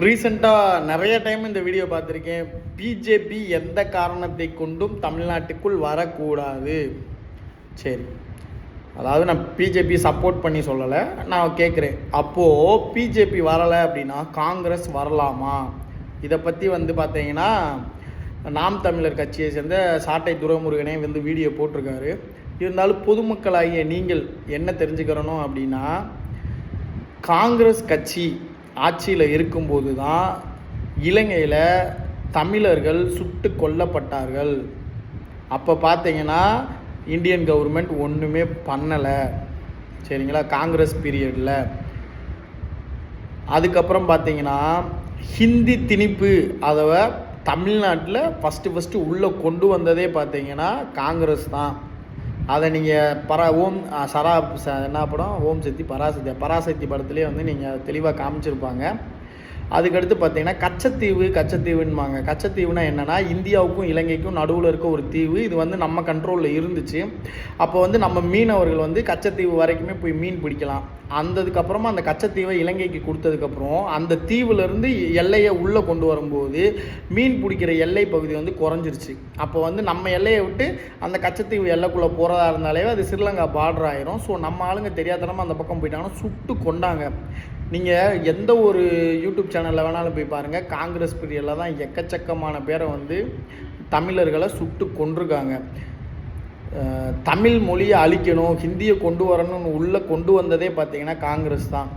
ரீசெண்டாக நிறைய டைம் இந்த வீடியோ பார்த்துருக்கேன். பிஜேபி எந்த காரணத்தை கொண்டும் தமிழ்நாட்டுக்குள் வரக்கூடாது. சரி, அதாவது நான் பிஜேபி சப்போர்ட் பண்ணி சொல்லலை, நான் கேட்குறேன், அப்போது பிஜேபி வரலை அப்படின்னா காங்கிரஸ் வரலாமா? இதை பற்றி பார்த்தீங்கன்னா நாம் தமிழர் கட்சியை சேர்ந்த சாட்டை துரைமுருகனே வீடியோ போட்டிருக்காரு. இருந்தாலும் பொதுமக்களாகிய நீங்கள் என்ன தெரிஞ்சுக்கிறணும் அப்படின்னா, காங்கிரஸ் கட்சி ஆட்சியில் இருக்கும்போது தான் இலங்கையில் தமிழர்கள் சுட்டு கொல்லப்பட்டார்கள். அப்போ பார்த்தீங்கன்னா இந்தியன் கவர்மெண்ட் ஒன்றுமே பண்ணலை, சரிங்களா, காங்கிரஸ் பீரியடில். அதுக்கப்புறம் பார்த்தீங்கன்னா ஹிந்தி திணிப்பு அதை தமிழ்நாட்டில் ஃபஸ்ட்டு உள்ளே கொண்டு வந்ததே பார்த்தீங்கன்னா காங்கிரஸ் தான். அதை நீங்கள் என்ன படம், ஓம் சக்தி பராசக்தி படத்துலேயே நீங்கள் தெளிவாக காமிச்சிருப்பாங்க. அதுக்கடுத்து பார்த்தீங்கன்னா கச்சத்தீவுன்பாங்க. கச்சத்தீவுனா என்னென்னா இந்தியாவுக்கும் இலங்கைக்கும் நடுவில் இருக்க ஒரு தீவு. இது நம்ம கண்ட்ரோலில் இருந்துச்சு. அப்போ நம்ம மீனவர்கள் கச்சத்தீவு வரைக்குமே போய் மீன் பிடிக்கலாம். அதுக்கப்புறமா அந்த கச்சத்தீவை இலங்கைக்கு கொடுத்ததுக்கப்புறம் அந்த தீவுலேருந்து எல்லையை உள்ளே கொண்டு வரும்போது மீன் பிடிக்கிற எல்லை பகுதி குறைஞ்சிருச்சு. அப்போ நம்ம எல்லையை விட்டு அந்த கச்சத்தீவு எல்லைக்குள்ளே போகிறதா இருந்தாலே அது ஸ்ரீலங்கா பார்டர் ஆயிரும். ஸோ நம்ம ஆளுங்க தெரியாதனமாக அந்த பக்கம் போயிட்டாங்கன்னா சுட்டு கொண்டாங்க. நீங்கள் எந்த ஒரு யூடியூப் சேனலில் வேணாலும் போய் பாருங்கள், காங்கிரஸ் பீரியடில் தான் எக்கச்சக்கமான பேரை தமிழர்களை சுட்டு கொண்டிருக்காங்க. தமிழ் மொழியை அழிக்கணும், ஹிந்தியை கொண்டு வரணும்னு உள்ளே கொண்டு வந்ததே பார்த்திங்கன்னா காங்கிரஸ் தான்.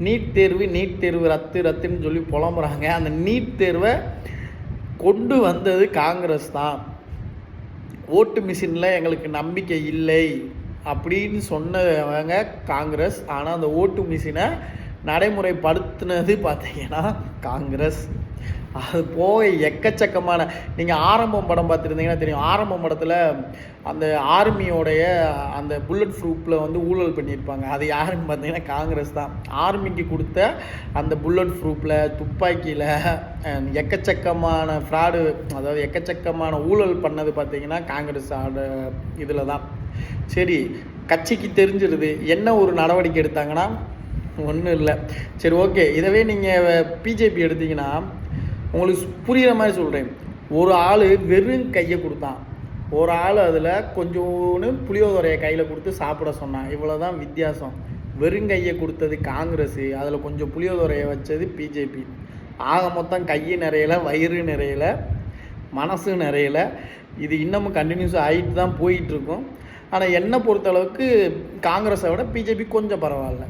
நீட் தேர்வு ரத்துன்னு சொல்லி புலம்புறாங்க. அந்த நீட் தேர்வை கொண்டு வந்தது காங்கிரஸ் தான். ஓட்டு மிஷினில் எங்களுக்கு நம்பிக்கை இல்லை அப்படின்னு சொன்னவங்க காங்கிரஸ். ஆனால் அந்த ஓட்டு மிஷினை நடைமுறைப்படுத்தினது பார்த்தீங்கன்னா காங்கிரஸ். அது போக எக்கச்சக்கமான, நீங்கள் ஆரம்பம் படம் பார்த்துருந்தீங்கன்னா தெரியும். ஆரம்பம் படத்தில் அந்த ஆர்மியோடைய அந்த புல்லட் ப்ரூஃபில் ஊழல் பண்ணியிருப்பாங்க. அது யாருன்னு பார்த்தீங்கன்னா காங்கிரஸ் தான். ஆர்மிக்கு கொடுத்த அந்த புல்லட் ப்ரூஃபில், துப்பாக்கியில் எக்கச்சக்கமான ஃப்ராடு, அதாவது எக்கச்சக்கமான ஊழல் பண்ணது பார்த்தீங்கன்னா காங்கிரஸ் இதில் தான். சரி, கட்சிக்கு தெரிஞ்சிருது. என்ன ஒரு நடவடிக்கை எடுத்தாங்கன்னா ஒன்றும் இல்லை. சரி, ஓகே, இதவே நீங்கள் பிஜேபி எடுத்தீங்கன்னா உங்களுக்கு புரிகிற மாதிரி சொல்கிறேன். ஒரு ஆள் வெறும் கையை கொடுத்தான், ஒரு ஆள் அதில் கொஞ்சோன்னு புளியோதரையை கையில் கொடுத்து சாப்பிட சொன்னான். இவ்வளோ தான் வித்தியாசம். வெறும் கையை கொடுத்தது காங்கிரஸ், அதில் கொஞ்சம் புளியோதரையை வச்சது பிஜேபி. ஆக மொத்தம் கையை நிறையலை, வயிறு நிறையலை, மனசு நிறையலை. இது இன்னமும் கண்டினியூஸாக ஆகிட்டு தான் போயிட்டுருக்கும். ஆனால் என்னை பொறுத்தளவுக்கு காங்கிரஸை விட பிஜேபி கொஞ்சம் பரவாயில்ல.